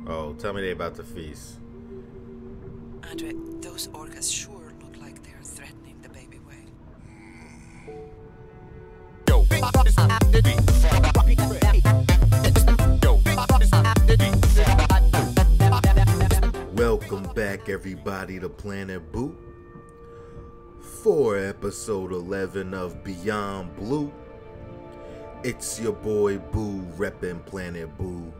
Oh, tell me they about to feast. Andre, those orcas sure look like they're threatening the baby whale. Welcome back, everybody, to Planet Boo for episode 11 of Beyond Blue. It's your boy Boo reppin' Planet Boo,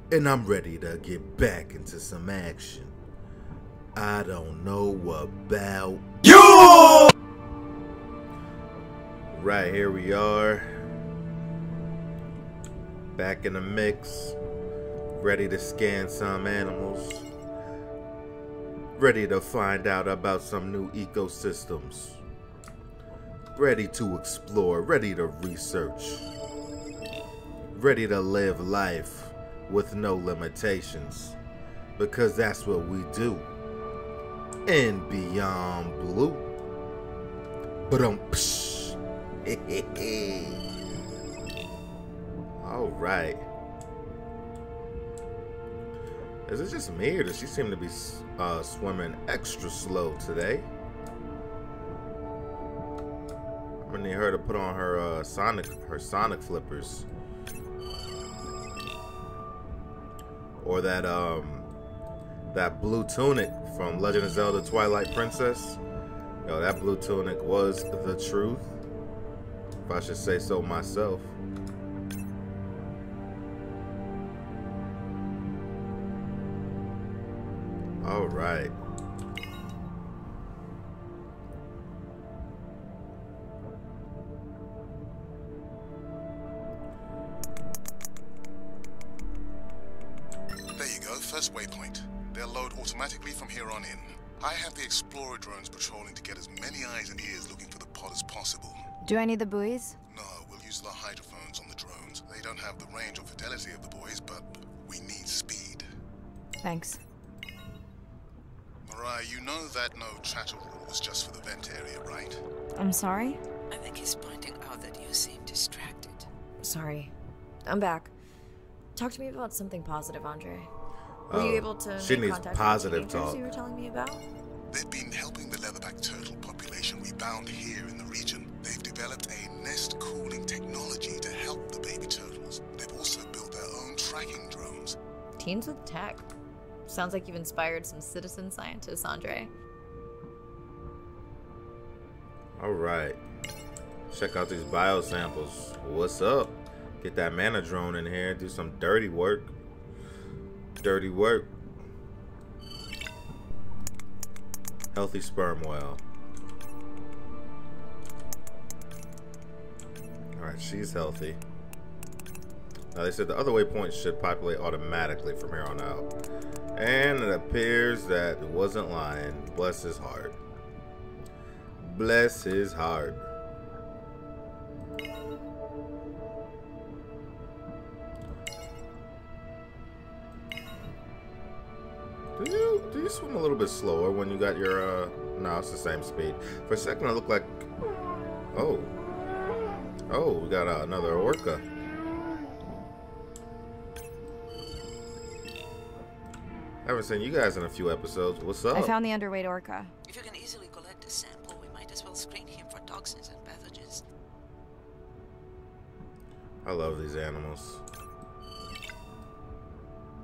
and I'm ready to get back into some action. I don't know about you! Right, here we are, back in the mix, ready to scan some animals, ready to find out about some new ecosystems, ready to explore, ready to research, ready to live life with no limitations, because that's what we do in Beyond Blue. All right. Is it just me, or does she seem to be swimming extra slow today? I'm gonna need her to put on her sonic flippers, or that blue tunic from Legend of Zelda: Twilight Princess. Yo, that blue tunic was the truth, if I should say so myself. All right. There you go, first waypoint. They'll load automatically from here on in. I have the explorer drones patrolling to get as many eyes and ears looking for the pod as possible. Do I need the buoys? No, we'll use the hydrophones on the drones. They don't have the range or fidelity of the boys, but we need speed. Thanks. Mirai, you know that no chatter rule was just for the vent area, right? I'm sorry? I think he's pointing out that you seem distracted. Sorry. I'm back. Talk to me about something positive, Andre. Were you able to she make needs contact positive with the teenagers talk. you were telling me about? They've been helping the leatherback turtle population we found here in the region. They've developed a nest cooling technology to help the baby turtles. They've also built their own tracking drones. Teens with tech. Sounds like you've inspired some citizen scientists, Andre. All right. Check out these biosamples. What's up? Get that mana drone in here. Do some dirty work. Dirty work. Healthy sperm whale. Alright, she's healthy. Now they said the other waypoints should populate automatically from here on out. And it appears that it wasn't lying. Bless his heart. Bless his heart. Do you swim a little bit slower when you got your no, it's the same speed. For a second it looked like, oh, we got another orca. Haven't seen you guys in a few episodes. What's up? I found the underweight orca. If you can easily collect a sample, we might as well screen him for toxins and pathogens. I love these animals.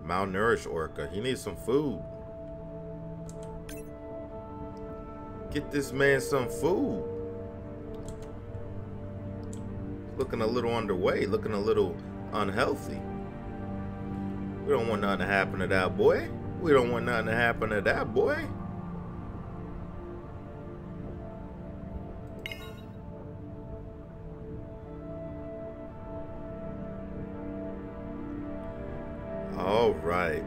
Malnourished orca. He needs some food. Get this man some food. Looking a little underweight. Looking a little unhealthy. We don't want nothing to happen to that boy. We don't want nothing to happen to that boy. All right.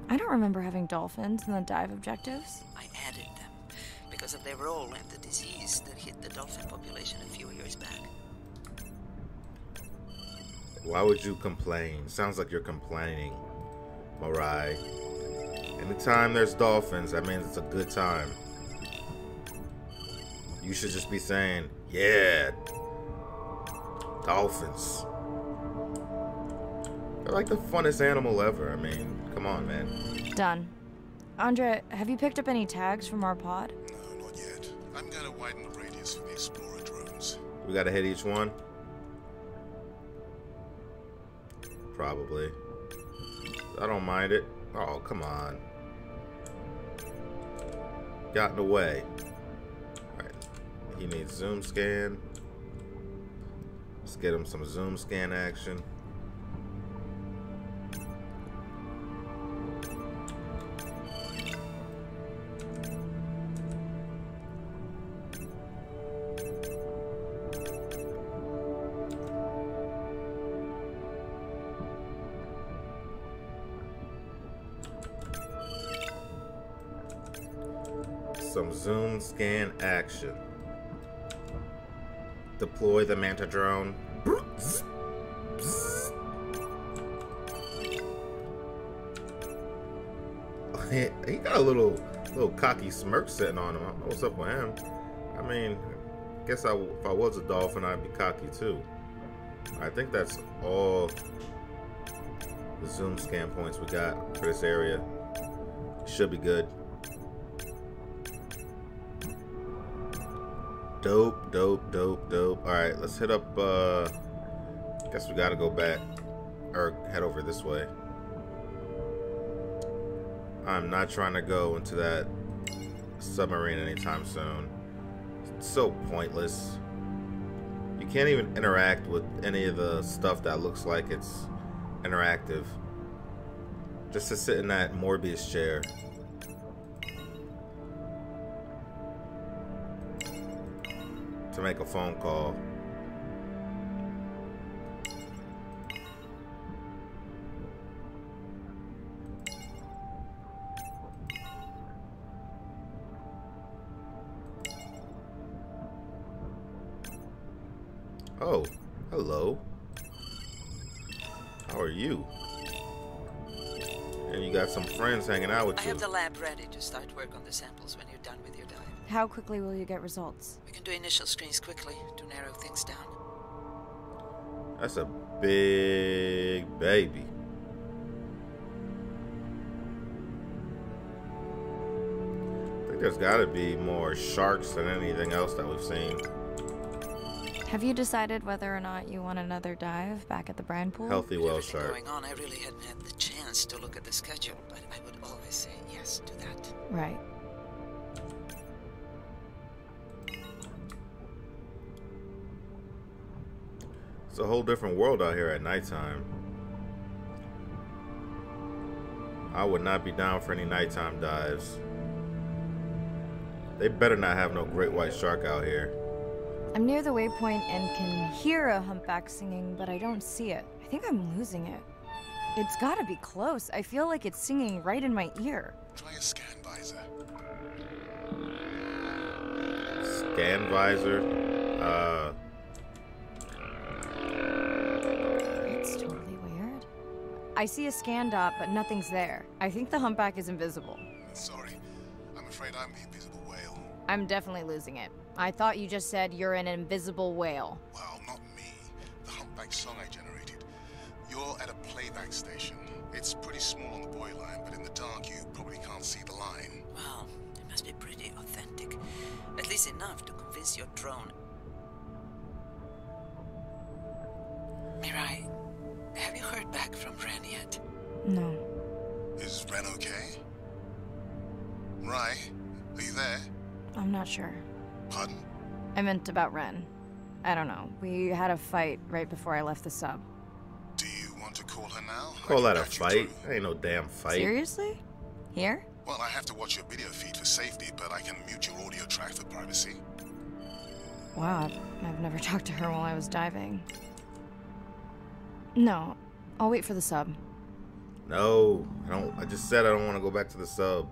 I don't remember having dolphins in the dive objectives. I added them because of their role in the disease that hit the dolphin population a few years back. Why would you complain? Sounds like you're complaining, Mirai. Anytime there's dolphins, that means it's a good time. You should just be saying, yeah, Dolphins. They're like the funnest animal ever. I mean, come on, man. Done. Andre, have you picked up any tags from our pod? No, not yet. I'm going to widen the radius for the explorer drones. We gotta hit each one? Probably. I don't mind it. Oh, come on. Got in the way. Alright. He needs zoom scan. Let's get him some zoom scan action. Some zoom scan action. Deploy the Manta drone. He got a little cocky smirk sitting on him. I don't know what's up with him. I mean, I guess if I was a dolphin, I'd be cocky too. I think that's all the zoom scan points we got for this area. Should be good. Dope, dope, dope, dope. Alright, let's hit up, guess we gotta go back, or head over this way. I'm not trying to go into that submarine anytime soon. It's so pointless. You can't even interact with any of the stuff that looks like it's interactive. Just to sit in that Morbius chair. To make a phone call. Oh, hello. How are you? And you got some friends hanging out with I you. have the lab ready to start work on the samples when you're done with your dive. How quickly will you get results? We can do initial screens quickly to narrow things down. That's a big baby. I think there's got to be more sharks than anything else that we've seen. Have you decided whether or not you want another dive back at the brine pool? Healthy With whale everything shark. going on, I really hadn't had the chance to look at the schedule, but I would always say yes to that. Right. It's a whole different world out here at nighttime. I would not be down for any nighttime dives. They better not have no great white shark out here. I'm near the waypoint and can hear a humpback singing, but I don't see it. I think I'm losing it. It's gotta be close. I feel like it's singing right in my ear. Try a scan visor. Scan visor. That's totally weird. I see a scan dot, but nothing's there. I think the humpback is invisible. Sorry, I'm afraid I'm the invisible whale. I'm definitely losing it. I thought you just said you're an invisible whale. Well, not me. The humpback song I generated. You're at a playback station. It's pretty small on the buoy line, but in the dark you probably can't see the line. Wow, it must be pretty authentic. At least enough to convince your drone. Mirai, have you heard back from Ren yet? No. Is Ren okay? Mirai, are you there? I'm not sure. Pardon? I meant about Ren. I don't know. We had a fight right before I left the sub. Do you want to call her now? I Call can that a patch you fight? through. Ain't no damn fight. Seriously? Here? Well, I have to watch your video feed for safety, but I can mute your audio track for privacy. Wow, I've never talked to her while I was diving. No, I'll wait for the sub. No, I don't. I just said I don't want to go back to the sub.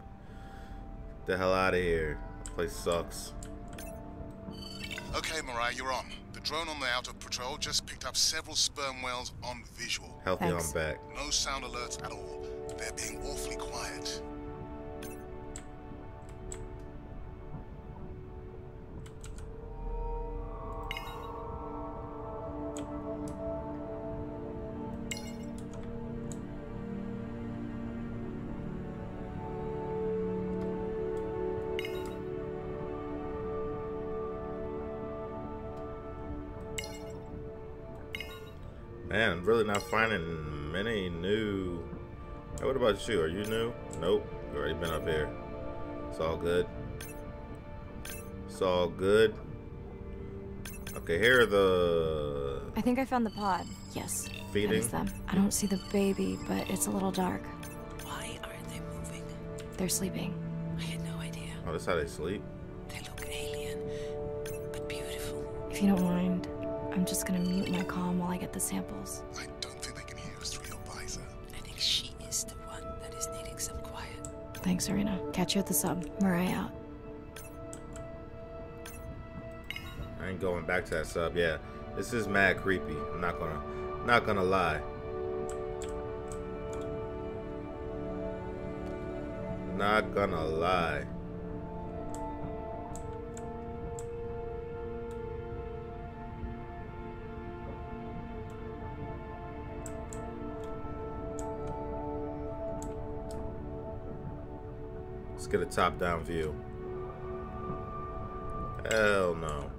Get the hell out of here. This place sucks. Okay, Mirai, you're on. The drone on the outer patrol just picked up several sperm whales on visual. Healthy Thanks. on back. No sound alerts at all. They're being awfully quiet. Man, I'm really not finding many new. Hey, what about you? Are you new? Nope. You already been up here. It's all good. It's all good. Okay, here are the... I think I found the pod. Yes. Feeding? That is them. I don't see the baby, but it's a little dark. Why aren't they moving? They're sleeping. I had no idea. Oh, that's how they sleep? They look alien, but beautiful. If you don't mind, I'm just gonna mute my comm while I get the samples. I don't think they can hear us through your visor. I think she is the one that is needing some quiet. Thanks, Serena. Catch you at the sub. Mirai out. I ain't going back to that sub. Yeah, this is mad creepy. I'm not gonna lie. Not gonna lie. Let's get a top-down view. Hell no.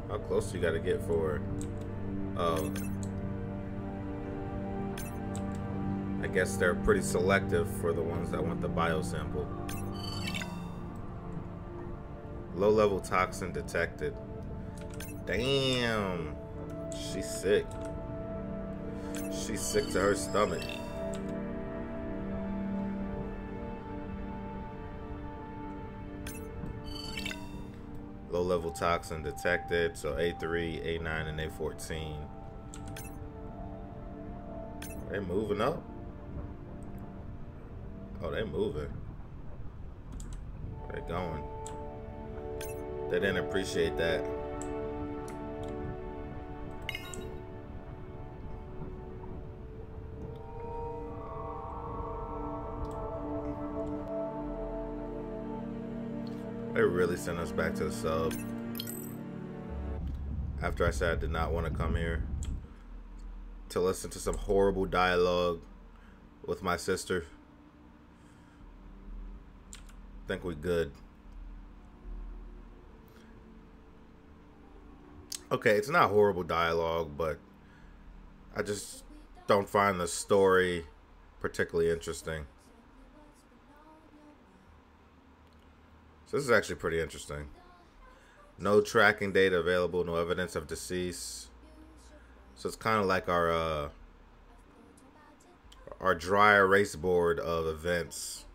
How close you gotta get for it? Oh. I guess they're pretty selective for the ones that want the biosample. Low-level toxin detected. Damn. She's sick. She's sick to her stomach. Low-level toxin detected, so A3, A9, and A14. They moving up? Oh, they moving. They going. They didn't appreciate that. They really sent us back to the sub. After I said I did not want to come here to listen to some horrible dialogue with my sister. I think we good. Okay, it's not horrible dialogue, but I just don't find the story particularly interesting. So this is actually pretty interesting. No tracking data available, no evidence of decease. So it's kind of like our dry erase board of events.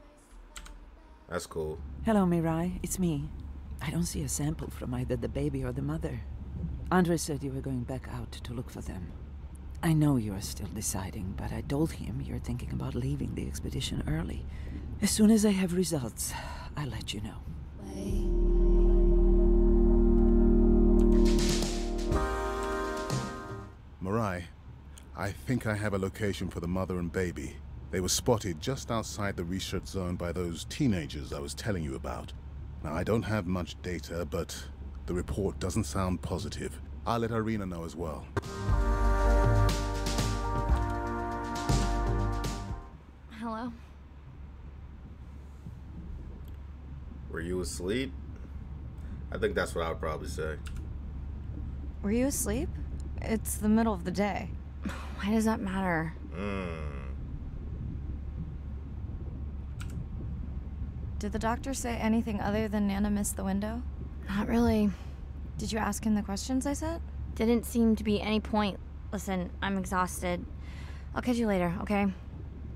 That's cool. Hello, Mirai. It's me. I don't see a sample from either the baby or the mother. Andre said you were going back out to look for them. I know you are still deciding, but I told him you're thinking about leaving the expedition early. As soon as I have results, I'll let you know. Mirai, I think I have a location for the mother and baby. They were spotted just outside the research zone by those teenagers I was telling you about. Now, I don't have much data, but the report doesn't sound positive. I'll let Irina know as well. Hello? Were you asleep? I think that's what I would probably say. Were you asleep? It's the middle of the day. Why does that matter? Did the doctor say anything other than Nana missed the window? Not really. Did you ask him the questions I said? Didn't seem to be any point. Listen, I'm exhausted. I'll catch you later, okay?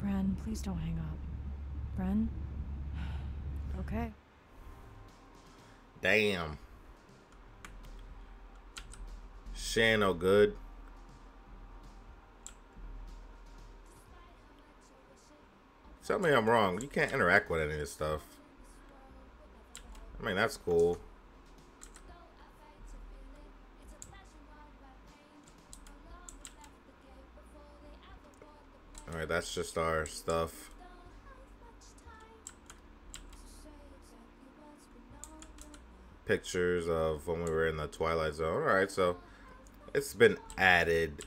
Bren, please don't hang up. Bren? Okay. Damn. She ain't no good. Tell me I'm wrong. You can't interact with any of this stuff. I mean, that's cool. Alright, that's just our stuff. Pictures of when we were in the Twilight Zone. Alright, so it's been added.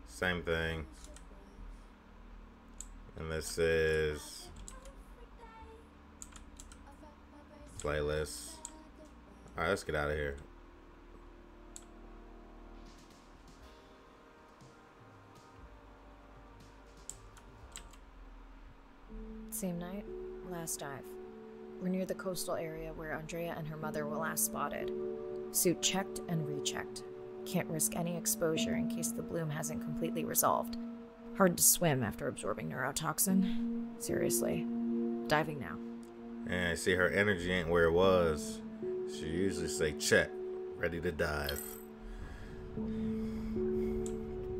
Same thing. And this is Playlist. Alright, let's get out of here. Same night, last dive. We're near the coastal area where Andrea and her mother were last spotted. Suit checked and rechecked. Can't risk any exposure in case the bloom hasn't completely resolved. Hard to swim after absorbing neurotoxin. Seriously. Diving now. And I see her energy ain't where it was. She usually say check, ready to dive.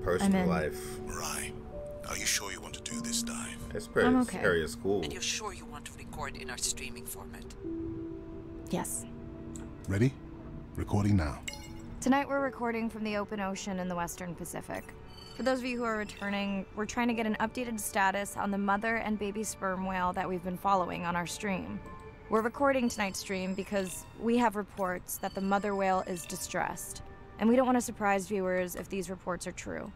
Personal life. Mirai, are you sure you want to do this dive? It's pretty, I'm okay. area is cool. And you're sure you want to record in our streaming format? Yes. Ready? Recording now. Tonight we're recording from the open ocean in the Western Pacific. For those of you who are returning, we're trying to get an updated status on the mother and baby sperm whale that we've been following on our stream. We're recording tonight's stream because we have reports that the mother whale is distressed, and we don't want to surprise viewers if these reports are true.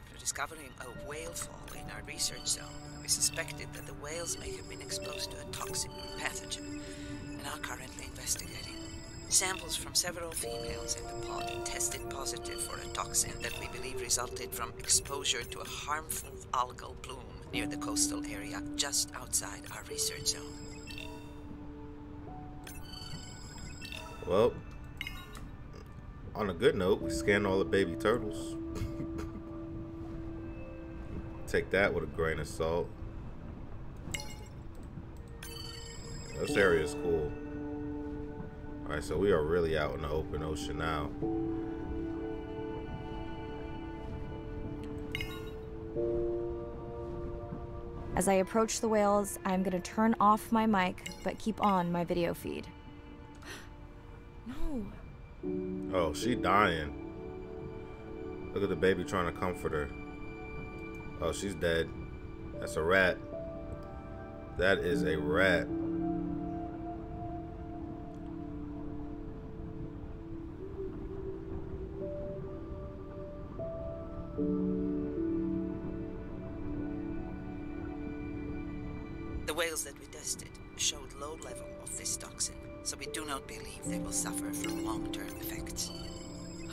After discovering a whale fall in our research zone, we suspected that the whales may have been exposed to a toxin or pathogen, and are currently investigating. Samples from several females in the pod tested positive for a toxin that we believe resulted from exposure to a harmful algal bloom near the coastal area just outside our research zone. Well, on a good note, we scanned all the baby turtles. Take that with a grain of salt. This area is cool. Alright, so we are really out in the open ocean now. As I approach the whales, I'm gonna turn off my mic, but keep on my video feed. No. Oh, she dying. Look at the baby trying to comfort her. Oh, she's dead. That's a rat. That is a rat. The whales that we tested showed low level of this toxin, so we do not believe they will suffer from long-term effects.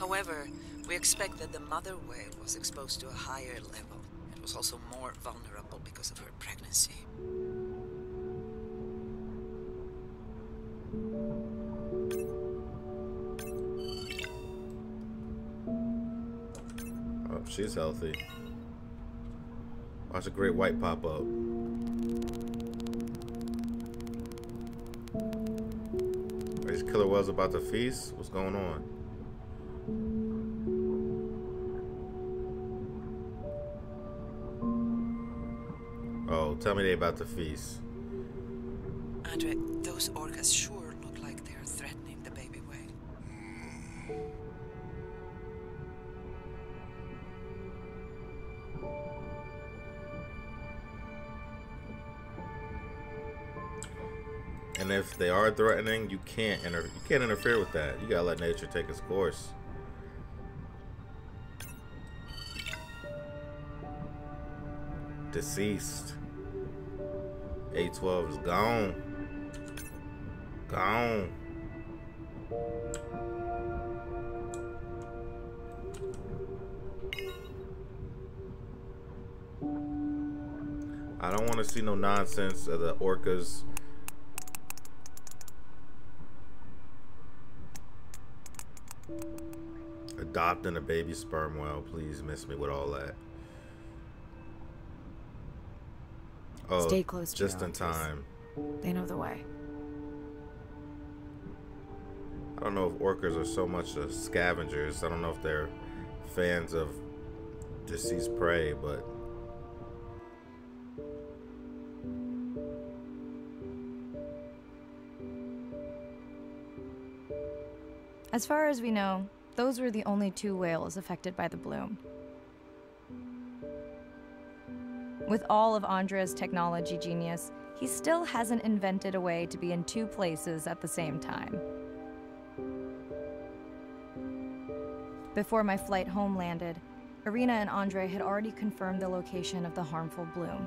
However, we expect that the mother whale was exposed to a higher level and was also more vulnerable because of her pregnancy. Oh, she's healthy. Watch a great white pop up. Are these killer whales about to feast? What's going on? Oh, tell me they about to feast. Andre, those orcas sure look like they are threatening the baby whale. And if they are threatening, you can't interfere with that. You gotta let nature take its course. Deceased. 812 is gone. Gone. I don't want to see no nonsense of the orcas adopting a baby sperm whale. Please miss me with all that. Oh, Stay close to just your in relatives. time. They know the way. I don't know if orcas are so much as scavengers. I don't know if they're fans of deceased prey, but As far as we know, those were the only 2 whales affected by the bloom. With all of Andrea's technology genius, he still hasn't invented a way to be in 2 places at the same time. Before my flight home landed, Irina and Andre had already confirmed the location of the harmful bloom.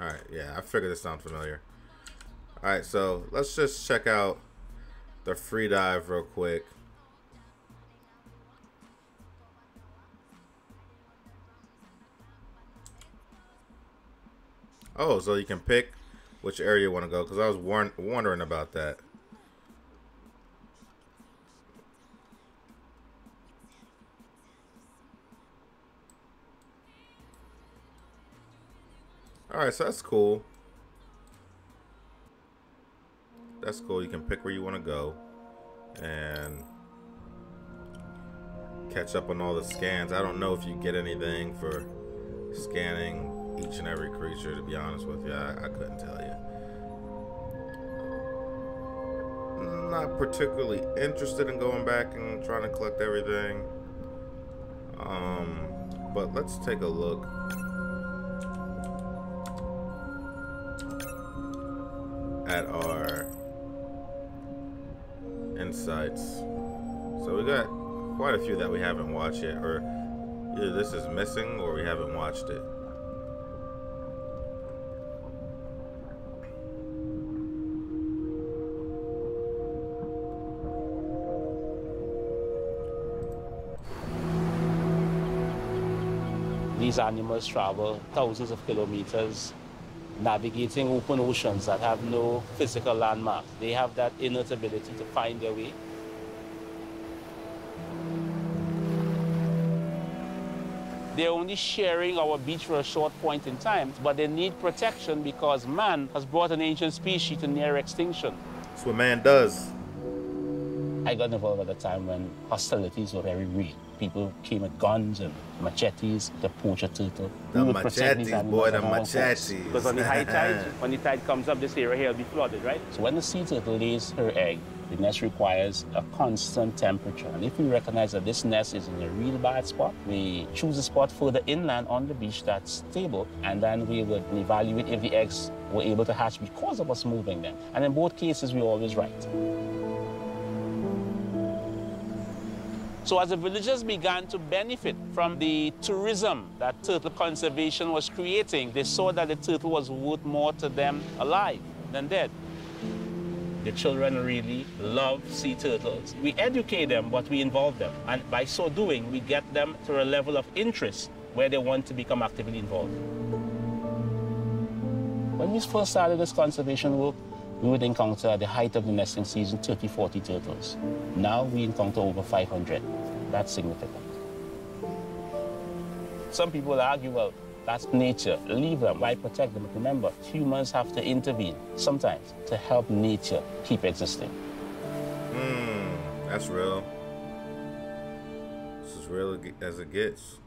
Alright, yeah, I figured this sounded familiar. Alright, so let's just check out the free dive real quick. Oh, so you can pick which area you want to go, because I was wondering about that. Alright, so that's cool. That's cool. You can pick where you want to go and catch up on all the scans. I don't know if you get anything for scanning each and every creature, to be honest with you. I couldn't tell you. Not particularly interested in going back and trying to collect everything. But let's take a look. At our insights. So we got quite a few that we haven't watched yet, or either this is missing or we haven't watched it. These animals travel thousands of kilometers, navigating open oceans that have no physical landmarks. They have that innate ability to find their way. They're only sharing our beach for a short point in time, but they need protection because man has brought an ancient species to near extinction. That's what man does. I got involved at a time when hostilities were very real. People came with guns and machetes to poach a turtle. The machetes, boy, the machetes. Because on the high tide, when the tide comes up, this area here will be flooded, right? So when the sea turtle lays her egg, the nest requires a constant temperature. And if we recognize that this nest is in a real bad spot, we choose a spot further inland on the beach that's stable, and then we would evaluate if the eggs were able to hatch because of us moving them. And in both cases, we're always right. So as the villagers began to benefit from the tourism that turtle conservation was creating, they saw that the turtle was worth more to them alive than dead. The children really love sea turtles. We educate them, but we involve them. And by so doing, we get them to a level of interest where they want to become actively involved. When we first started this conservation work, we would encounter at the height of the nesting season 30, 40 turtles. Now we encounter over 500. That's significant. Some people argue, well, that's nature. Leave them. Why protect them? But remember, humans have to intervene sometimes to help nature keep existing. That's real. This is real as it gets.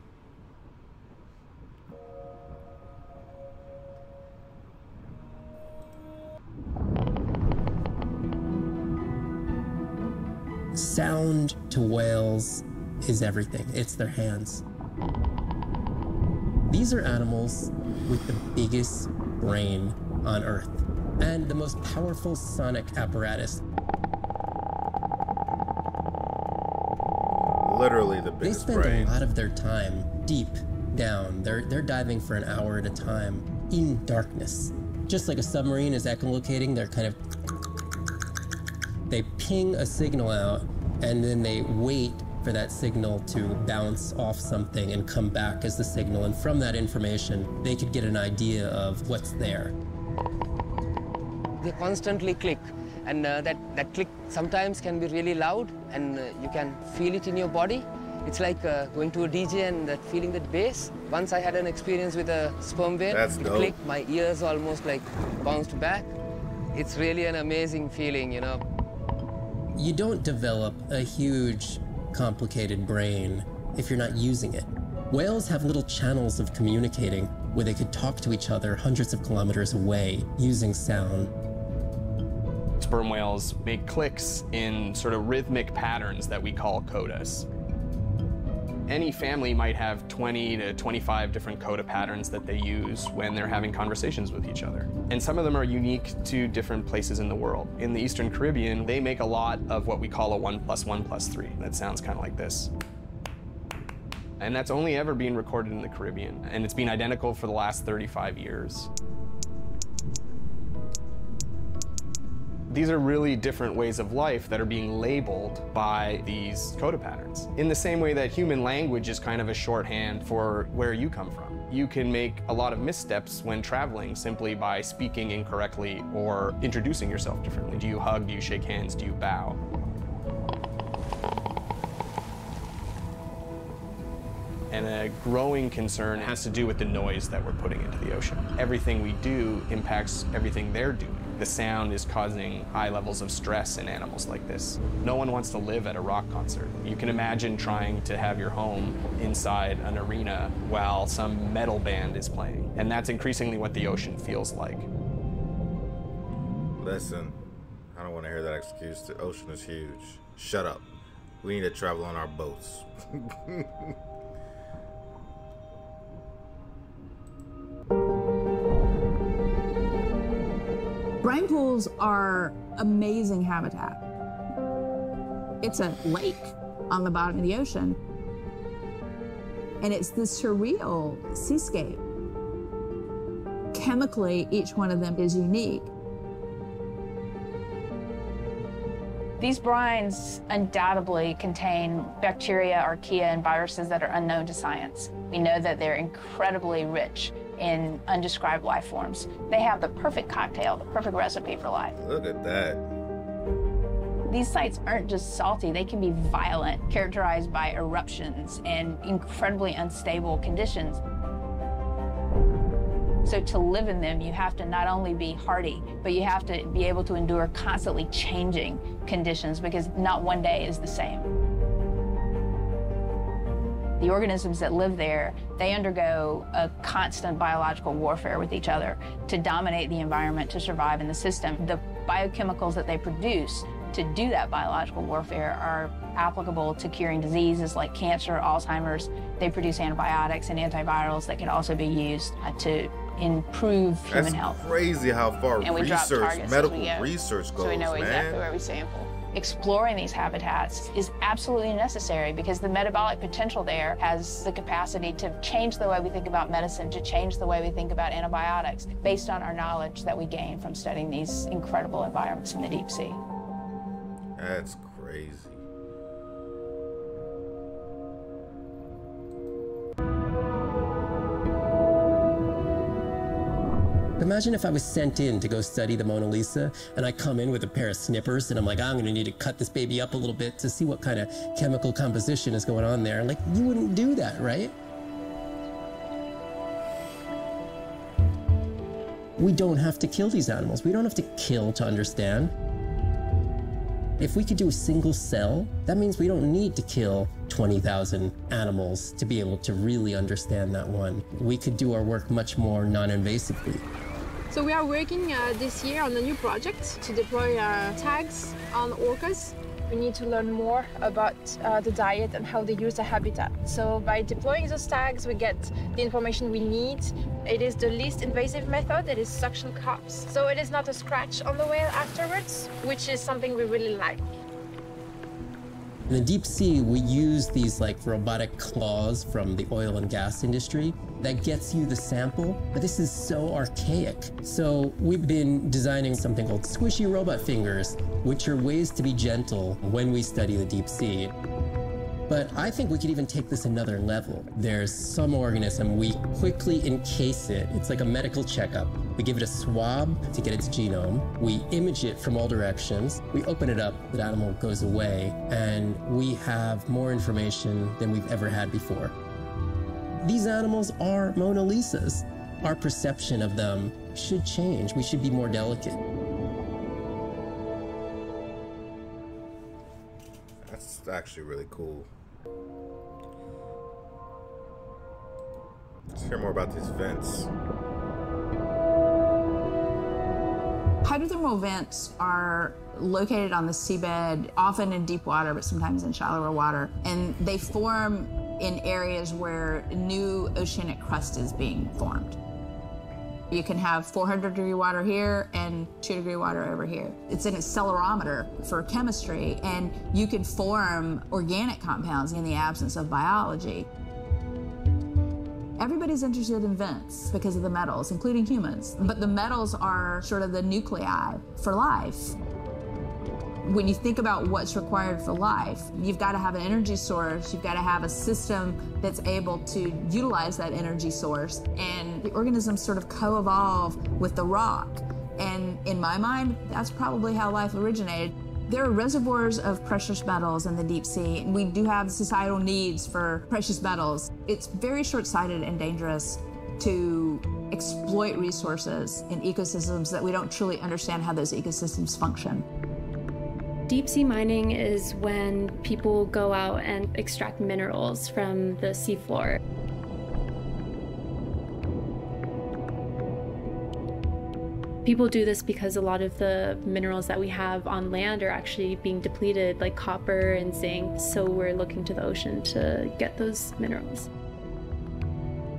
Sound to whales is everything. It's their hands. These are animals with the biggest brain on Earth and the most powerful sonic apparatus. Literally the biggest brain. They spend brain. a lot of their time deep down. They're diving for an hour at a time in darkness. Just like a submarine is echolocating, they're kind of... They ping a signal out, and then they wait for that signal to bounce off something and come back as the signal. And from that information, they could get an idea of what's there. They constantly click, and that click sometimes can be really loud, and you can feel it in your body. It's like going to a DJ and feeling that bass. Once I had an experience with a sperm whale. That's it dope. clicked, my ears almost like bounced back. It's really an amazing feeling, you know. You don't develop a huge, complicated brain if you're not using it. Whales have little channels of communicating where they could talk to each other hundreds of kilometers away using sound. Sperm whales make clicks in sort of rhythmic patterns that we call codas. Any family might have 20 to 25 different coda patterns that they use when they're having conversations with each other. And some of them are unique to different places in the world. In the Eastern Caribbean, they make a lot of what we call a 1 + 1 + 3. That sounds kind of like this. And that's only ever been recorded in the Caribbean. And it's been identical for the last 35 years. These are really different ways of life that are being labeled by these coda patterns. In the same way that human language is kind of a shorthand for where you come from. You can make a lot of missteps when traveling simply by speaking incorrectly or introducing yourself differently. Do you hug? Do you shake hands? Do you bow? And a growing concern has to do with the noise that we're putting into the ocean. Everything we do impacts everything they're doing. The sound is causing high levels of stress in animals like this. No one wants to live at a rock concert. You can imagine trying to have your home inside an arena while some metal band is playing. And that's increasingly what the ocean feels like. Listen, I don't want to hear that excuse. The ocean is huge. Shut up. We need to travel on our boats. Brine pools are amazing habitat. It's a lake on the bottom of the ocean. And it's this surreal seascape. Chemically, each one of them is unique. These brines undoubtedly contain bacteria, archaea, and viruses that are unknown to science. We know that they're incredibly rich in undescribed life forms. They have the perfect cocktail, the perfect recipe for life. Look at that. These sites aren't just salty, they can be violent, characterized by eruptions and incredibly unstable conditions. So to live in them, you have to not only be hardy, but you have to be able to endure constantly changing conditions because not one day is the same. The organisms that live there, they undergo a constant biological warfare with each other to dominate the environment, to survive in the system. The biochemicals that they produce to do that biological warfare are applicable to curing diseases like cancer, Alzheimer's. They produce antibiotics and antivirals that can also be used to improve human health. That's crazy how far medical research goes, so we know exactly where we sample. Exploring these habitats is absolutely necessary because the metabolic potential there has the capacity to change the way we think about medicine, to change the way we think about antibiotics, based on our knowledge that we gain from studying these incredible environments in the deep sea. That's crazy. Imagine if I was sent in to go study the Mona Lisa and I come in with a pair of snippers and I'm like, I'm gonna need to cut this baby up a little bit to see what kind of chemical composition is going on there. Like, you wouldn't do that, right? We don't have to kill these animals. We don't have to kill to understand. If we could do a single cell, that means we don't need to kill 20,000 animals to be able to really understand that one. We could do our work much more non-invasively. So we are working this year on a new project to deploy tags on orcas. We need to learn more about the diet and how they use the habitat. So by deploying those tags, we get the information we need. It is the least invasive method. It is suction cups. So it is not a scratch on the whale afterwards, which is something we really like. In the deep sea, we use these like robotic claws from the oil and gas industry that gets you the sample, but this is so archaic. So we've been designing something called squishy robot fingers, which are ways to be gentle when we study the deep sea. But I think we could even take this another level. There's some organism, we quickly encase it. It's like a medical checkup. We give it a swab to get its genome. We image it from all directions. We open it up, the animal goes away, and we have more information than we've ever had before. These animals are Mona Lisas. Our perception of them should change. We should be more delicate. That's actually really cool. Let's hear more about these vents. Hydrothermal vents are located on the seabed, often in deep water, but sometimes in shallower water. And they form in areas where new oceanic crust is being formed. You can have 400-degree water here and 2-degree water over here. It's an accelerometer for chemistry, and you can form organic compounds in the absence of biology. Everybody's interested in vents because of the metals, including humans. But the metals are sort of the nuclei for life. When you think about what's required for life, you've got to have an energy source, you've got to have a system that's able to utilize that energy source, and the organisms sort of co-evolve with the rock. And in my mind, that's probably how life originated. There are reservoirs of precious metals in the deep sea. We do have societal needs for precious metals. It's very short-sighted and dangerous to exploit resources in ecosystems that we don't truly understand how those ecosystems function. Deep sea mining is when people go out and extract minerals from the seafloor. People do this because a lot of the minerals that we have on land are actually being depleted, like copper and zinc, so we're looking to the ocean to get those minerals.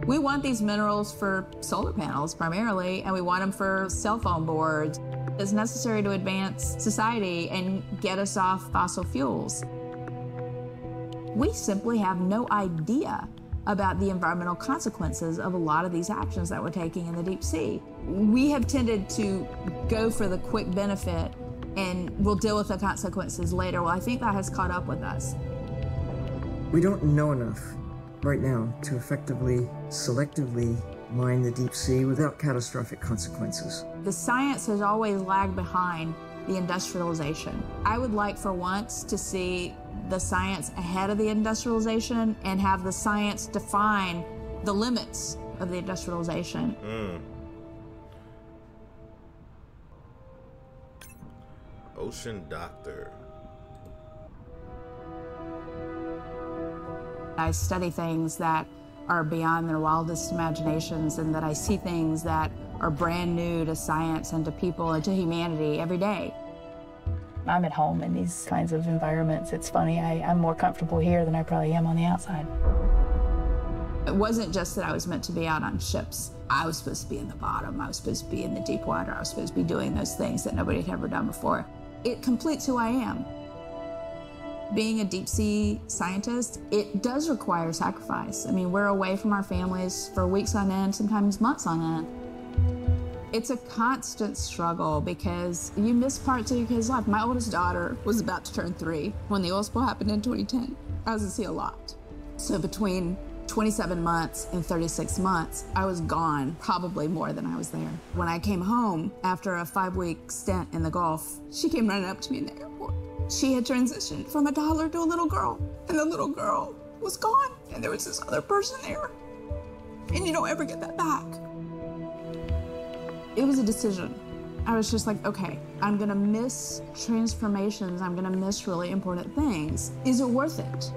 We want these minerals for solar panels primarily, and we want them for cell phone boards. It's necessary to advance society and get us off fossil fuels. We simply have no idea about the environmental consequences of a lot of these actions that we're taking in the deep sea. We have tended to go for the quick benefit and we'll deal with the consequences later. Well, I think that has caught up with us. We don't know enough right now to effectively, selectively mine the deep sea without catastrophic consequences. The science has always lagged behind the industrialization. I would like for once to see the science ahead of the industrialization and have the science define the limits of the industrialization. Ocean Doctor. I study things that are beyond their wildest imaginations, and that I see things that are brand new to science and to people and to humanity every day. I'm at home in these kinds of environments. It's funny, I'm more comfortable here than I probably am on the outside. It wasn't just that I was meant to be out on ships. I was supposed to be in the bottom. I was supposed to be in the deep water. I was supposed to be doing those things that nobody had ever done before. It completes who I am. Being a deep sea scientist, it does require sacrifice. I mean, we're away from our families for weeks on end, sometimes months on end. It's a constant struggle because you miss parts of your kid's life. My oldest daughter was about to turn 3 when the oil spill happened in 2010. I was at sea a lot. So between 27 months and 36 months, I was gone probably more than I was there. When I came home after a 5-week stint in the Gulf, she came running up to me in the airport. She had transitioned from a toddler to a little girl, and the little girl was gone, and there was this other person there. And you don't ever get that back. It was a decision. I was just like, okay, I'm gonna miss transformations, I'm gonna miss really important things. Is it worth it?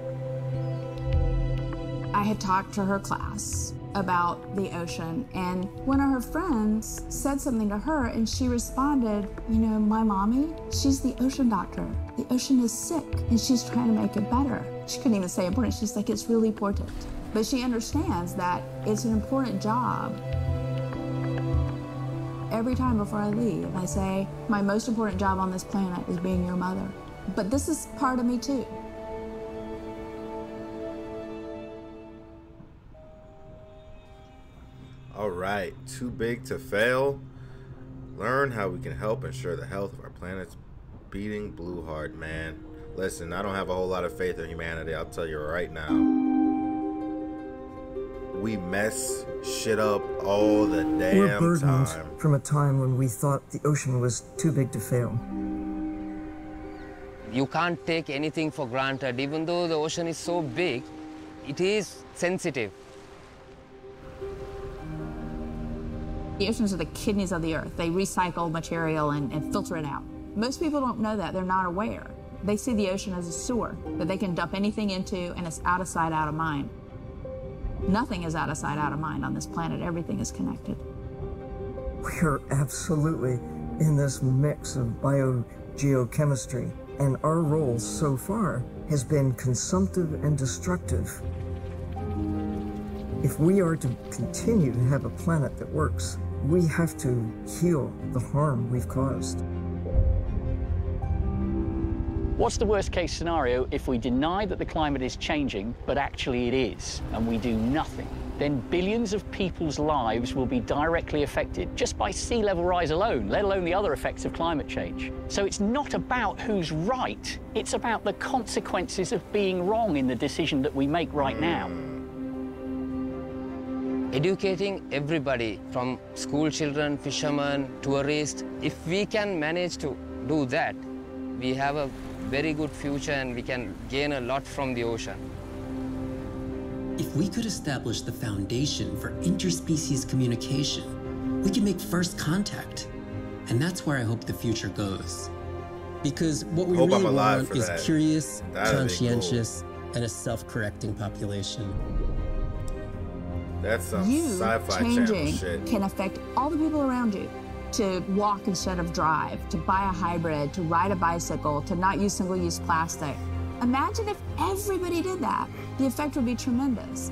I had talked to her class about the ocean, and one of her friends said something to her, and she responded, you know, my mommy, she's the ocean doctor. The ocean is sick, and she's trying to make it better. She couldn't even say important, she's like, it's really important. But she understands that it's an important job. Every time before I leave, I say, my most important job on this planet is being your mother. But this is part of me too. All right, too big to fail. Learn how we can help ensure the health of our planet's beating blue heart, man. Listen, I don't have a whole lot of faith in humanity, I'll tell you right now. We mess shit up all the damn We're burdened time. from a time when we thought the ocean was too big to fail. You can't take anything for granted. Even though the ocean is so big, it is sensitive. The oceans are the kidneys of the earth. They recycle material and filter it out. Most people don't know that. They're not aware. They see the ocean as a sewer that they can dump anything into, and it's out of sight, out of mind. Nothing is out of sight, out of mind on this planet. Everything is connected. We are absolutely in this mix of biogeochemistry, and our role so far has been consumptive and destructive. If we are to continue to have a planet that works, we have to heal the harm we've caused. What's the worst case scenario if we deny that the climate is changing, but actually it is, and we do nothing? then billions of people's lives will be directly affected just by sea level rise alone, let alone the other effects of climate change. So it's not about who's right, it's about the consequences of being wrong in the decision that we make right now. Educating everybody, from school children, fishermen, tourists, if we can manage to do that, we have a very good future and we can gain a lot from the ocean. If we could establish the foundation for interspecies communication, we could make first contact. And that's where I hope the future goes. Because what we really want is curious, conscientious, and a self-correcting population. That's some You sci-fi channel changing shit. can affect all the people around you. To walk instead of drive, to buy a hybrid, to ride a bicycle, to not use single-use plastic. Imagine if everybody did that. The effect would be tremendous.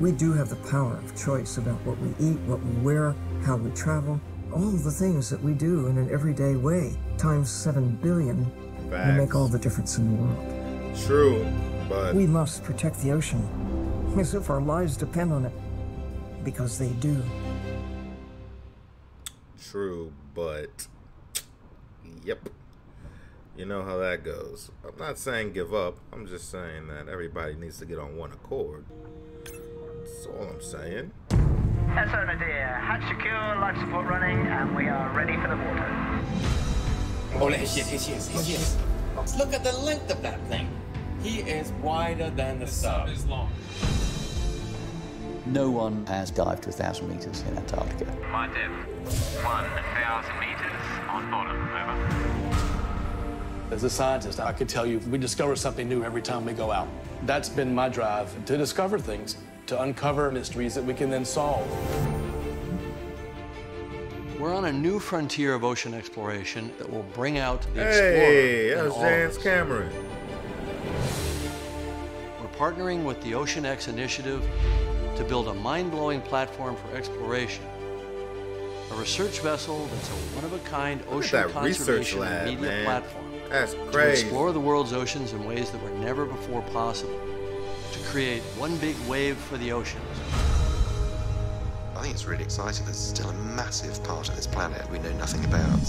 We do have the power of choice about what we eat, what we wear, how we travel, all of the things that we do in an everyday way, times 7 billion, will make all the difference in the world. True, but we must protect the ocean as if our lives depend on it, because they do. True, but yep. You know how that goes. I'm not saying give up. I'm just saying that everybody needs to get on one accord. That's all I'm saying. SO Nadir, hatch secure, life support running, and we are ready for the water. Oh, yes. Look at the length of that thing. He is wider than the sub. Is long. No one has dived to 1,000 meters in Antarctica. My depth, 1,000 meters on bottom, over. As a scientist, I could tell you we discover something new every time we go out. That's been my drive, to discover things, to uncover mysteries that we can then solve. We're on a new frontier of ocean exploration that will bring out the Hey, explorer. that was James Cameron. We're partnering with the Ocean X Initiative to build a mind-blowing platform for exploration. A research vessel that's a one-of-a-kind ocean conservation and media platform. That's to crazy. explore the world's oceans in ways that were never before possible. To create one big wave for the oceans. I think it's really exciting. There's still a massive part of this planet we know nothing about.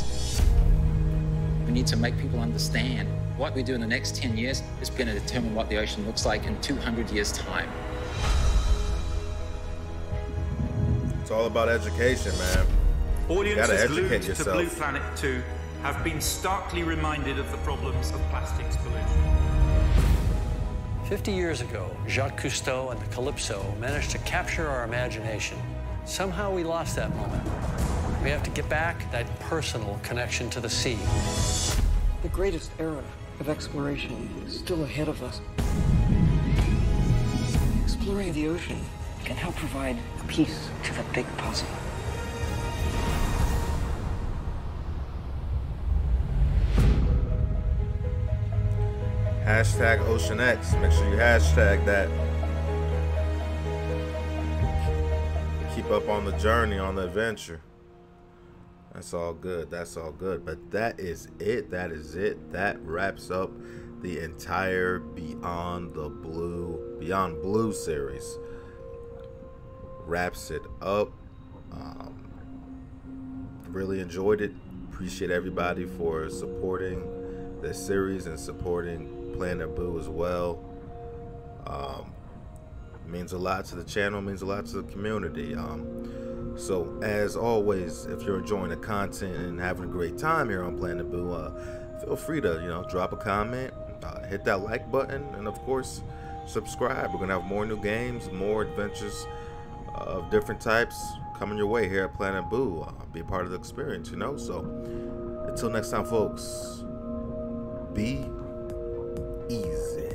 We need to make people understand what we do in the next 10 years is going to determine what the ocean looks like in 200 years' time. It's all about education, man. Audiences glued educate to yourself. Blue Planet 2 have been starkly reminded of the problems of plastics pollution. 50 years ago, Jacques Cousteau and the Calypso managed to capture our imagination. Somehow we lost that moment. We have to get back that personal connection to the sea. The greatest era of exploration is still ahead of us. Exploring the ocean can help provide a piece to the big puzzle. Hashtag OceanX. Make sure you hashtag that. Keep up on the journey, on the adventure. That's all good. That's all good. But that is it. That is it. That wraps up the entire Beyond Blue series. Wraps it up. Really enjoyed it. Appreciate everybody for supporting this series and supporting Planet Boo as well. Means a lot to the channel, means a lot to the community. So as always, if you're enjoying the content and having a great time here on Planet Boo, feel free to drop a comment, hit that like button, and of course subscribe. We're gonna have more new games, more adventures of different types coming your way here at Planet Boo. Be a part of the experience, so until next time, folks, be easy.